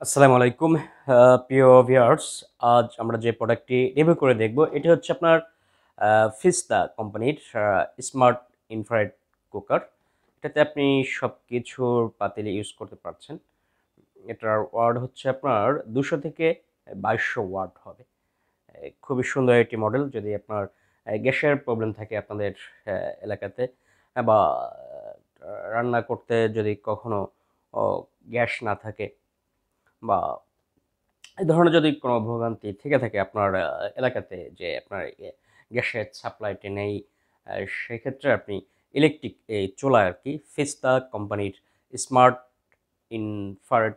আসসালামু আলাইকুম প্রিয় ভিউয়ার্স। আজ আমরা যে প্রোডাক্টটি রিভিউ করে দেখব এটি হচ্ছে আপনার ফিস্তা কোম্পানির স্মার্ট ইনফ্রারেড কুকার। এটাতে আপনি সব কিছুর পাতিলে ইউজ করতে পারছেন। এটার ওয়াট হচ্ছে আপনার 200 থেকে 2200 ওয়াট হবে। খুবই সুন্দর একটি মডেল। যদি আপনার গ্যাসের প্রবলেম থাকে আপনাদের এলাকাতে, বা রান্না করতে যদি কখনো গ্যাস না থাকে, বা এই ধরনের যদি কোনো ভোগান্তি থেকে থাকে আপনার এলাকাতে, যে আপনার গ্যাসের সাপ্লাইটি নেই, সেক্ষেত্রে আপনি ইলেকট্রিক এই চুলা আর কি, ফিস্তা কোম্পানির স্মার্ট ইনফ্রারেড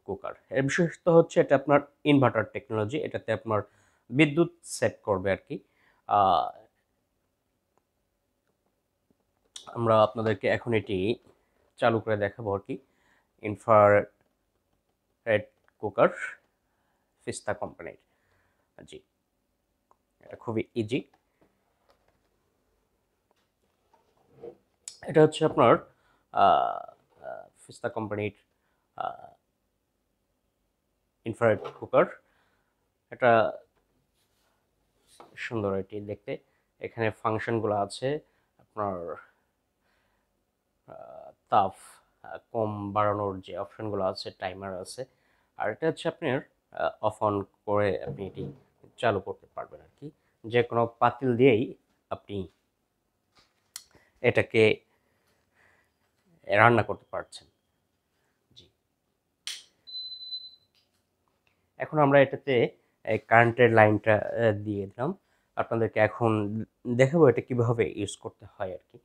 কুকার এর বিশেষত্ব হচ্ছে এটা আপনার ইনভার্টার টেকনোলজি। এটাতে আপনার বিদ্যুৎ সেভ করবে আর কি। আহ, আমরা আপনাদেরকে এখন এটি চালু করে দেখাবো আর কি। ইনফ্রারেড কুকার ফিস্তা কোম্পানির। জি, এটা খুবই ইজি। এটা হচ্ছে আপনার ফিস্তা কোম্পানির ইনফ্রারেড কুকার। এটা সুন্দর এটি দেখতে। এখানে ফাংশনগুলো আছে আপনার, তাপ কম বাড়ানোর যে অপশনগুলো আছে, টাইমার আছে। আর এটা হচ্ছে আপনার অফ অন করে আপনি এটি চালু করতে পারবেন আর কি। যে কোনো পাতিল দিয়েই আপনি এটাকে রান্না করতে পারছেন। জি, এখন আমরা এটাতে কারেন্টের লাইনটা দিয়ে দিলাম। আপনাদেরকে এখন দেখাবো এটা কিভাবে ইউজ করতে হয় আর কি।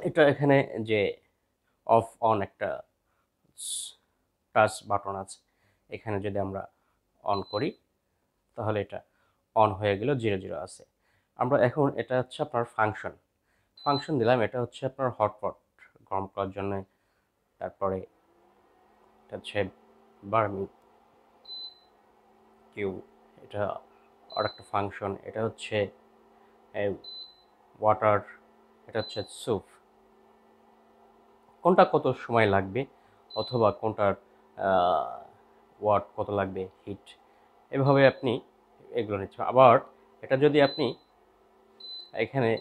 এটা এখানে যে অফ অন একটা টাচ বাটন আছে, এখানে যদি আমরা অন করি তাহলে এটা অন হয়ে গেল, 0 0 আছে। আমরা এখন এটা হচ্ছে আপনার ফাংশন দিলাম। এটা হচ্ছে আপনার হটপট গরম করার জন্য। তারপরে এটা হচ্ছে বার্মি কিউ, এটা আর একটা ফাংশন। এটা হচ্ছে ওয়াটার, এটা হচ্ছে স্যুপ। কোনটা কত সময় লাগবে, অথবা কোনটার ওয়াট কত লাগবে, হিট, এভাবে আপনি এগুলো নিচ্ছেন। আবার এটা যদি আপনি এখানে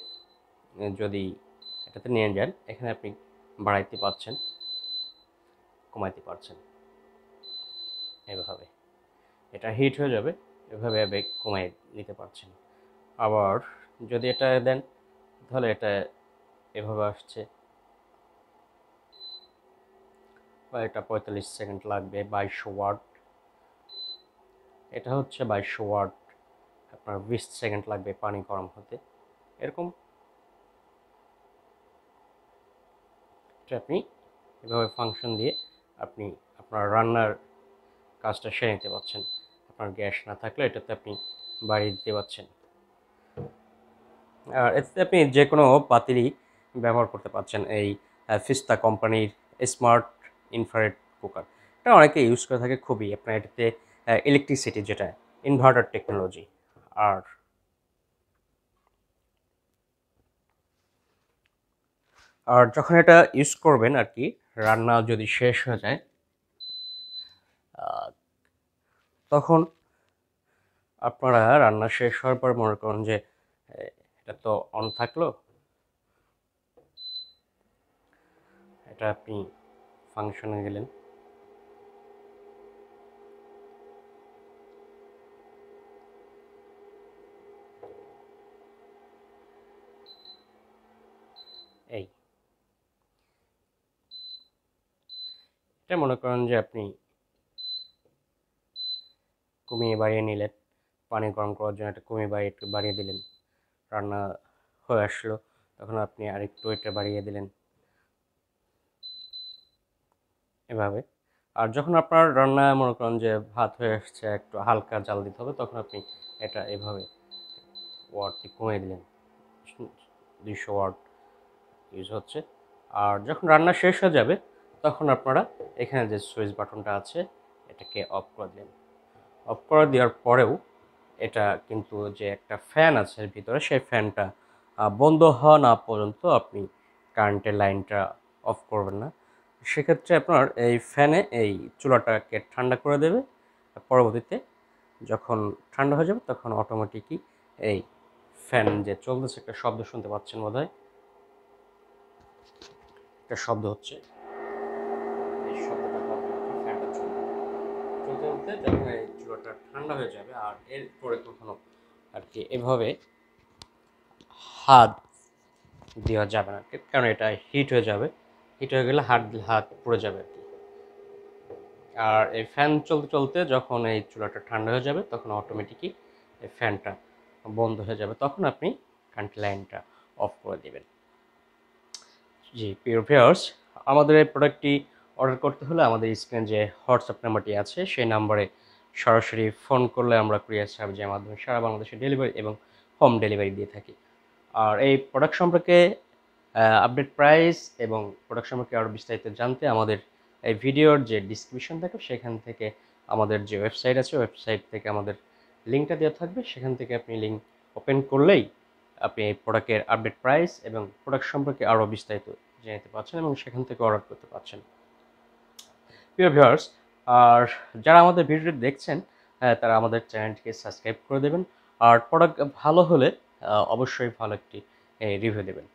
যদি এটাতে নিয়ে যান, এখানে আপনি বাড়াইতে পারছেন, কমাইতে পারছেন। এভাবে এটা হিট হয়ে যাবে, এভাবে কমাই নিতে পারছেন। আবার যদি এটা দেন তাহলে এটা এভাবে আসছে, বা এটা 45 সেকেন্ড লাগবে, 2200 ওয়াট। এটা হচ্ছে 2200 ওয়াট, আপনার 20 সেকেন্ড লাগবে পানি গরম হতে। এরকম আপনি এভাবে ফাংশন দিয়ে আপনি আপনার রান্নার কাজটা সেরে নিতে পারছেন। আপনার গ্যাস না থাকলে এটাতে আপনি বাড়িয়ে দিতে পারছেন। আর এতে আপনি যে কোনো পাতিলই ব্যবহার করতে পারছেন। এই ফিস্তা কোম্পানির স্মার্ট ইনফ্রারেড কুকার, এটা অনেকে ইউজ করে থাকে খুবই। আপনার এটাতে ইলেকট্রিসিটি, যেটা ইনভার্টার টেকনোলজি। আর আর যখন এটা ইউজ করবেন আর কি, রান্না যদি শেষ হয়ে যায়, তখন আপনারা রান্না শেষ হওয়ার পর মনে করেন যে এটা তো অন থাকলো, এটা আপনি ফাংশনে গেলেন, এই এটা মনে করেন যে আপনি কমিয়ে বাড়িয়ে নিলেন, পানি গরম করার জন্য একটা কমিয়ে বাড়িয়ে একটু বাড়িয়ে দিলেন। রান্না হয়ে আসলো, তখন আপনি আরেকটু এটা বাড়িয়ে দিলেন, এভাবে। আর যখন আপনার রান্না মনে করেন যে ভাত হয়ে আসছে, একটু হালকা জাল দিতে হবে, তখন আপনি এটা এভাবে ওয়াটটি কমিয়ে দিলেন। 200 ওয়াট ইউজ হচ্ছে। আর যখন রান্না শেষ হয়ে যাবে, তখন আপনারা এখানে যে সুইচ বাটনটা আছে, এটাকে অফ করে দিলেন। অফ করে দেওয়ার পরেও এটা কিন্তু যে একটা ফ্যান আছে এর ভিতরে, সেই ফ্যানটা বন্ধ হওয়া না পর্যন্ত আপনি কারেন্টের লাইনটা অফ করবেন না। সেক্ষেত্রে আপনার এই ফ্যানে এই চুলাটাকে ঠান্ডা করে দেবে। পরবর্তীতে যখন ঠান্ডা হয়ে যাবে তখন অটোমেটিকই এই ফ্যান যে চলতেছে একটা শব্দ শুনতে পাচ্ছেন বোধহয়, একটা শব্দ হচ্ছে, এই শব্দটা হবে আর কি ফ্যানটা চলবে। চলতে চলতে যখন এই চুলাটা ঠান্ডা হয়ে যাবে আর এরপরে কখনো আর কি এভাবে হাত দেওয়া যাবে না, কারণ এটা হিট হয়ে যাবে। হিট হয়ে গেলে হাত দিলে হাত পুড়ে যাবে আর কি। আর এই ফ্যান চলতে চলতে যখন এই চুলাটা ঠান্ডা হয়ে যাবে তখন অটোমেটিকই এই ফ্যানটা বন্ধ হয়ে যাবে, তখন আপনি কারেন্ট লাইনটা অফ করে দেবেন। জি প্রিয় ভিউয়ার্স, আমাদের এই প্রোডাক্টটি অর্ডার করতে হলে আমাদের স্ক্রিনে যে হোয়াটসঅ্যাপ নাম্বারটি আছে সেই নাম্বারে সরাসরি ফোন করলে আমরা কুরিয়ার সার্ভিসের মাধ্যমে সারা বাংলাদেশে ডেলিভারি এবং হোম ডেলিভারি দিয়ে থাকি। আর এই প্রোডাক্ট সম্পর্কে আপডেট প্রাইস এবং প্রোডাক্ট সম্পর্কে আরও বিস্তারিত জানতে আমাদের এই ভিডিওর যে ডিসক্রিপশন থাকে সেখান থেকে আমাদের যে ওয়েবসাইট আছে ওয়েবসাইট থেকে আমাদের লিঙ্কটা দেওয়া থাকবে, সেখান থেকে আপনি লিঙ্ক ওপেন করলেই আপনি এই প্রোডাক্টের আপডেট প্রাইস এবং প্রোডাক্ট সম্পর্কে আরও বিস্তারিত জানতে পারছেন এবং সেখান থেকে অর্ডার করতে পারছেন। প্রিয় ভিউয়ার্স, আর যারা আমাদের ভিডিওটি দেখছেন তারা আমাদের চ্যানেলটিকে সাবস্ক্রাইব করে দেবেন। আর প্রোডাক্ট ভালো হলে অবশ্যই ভালো একটি রিভিউ দেবেন।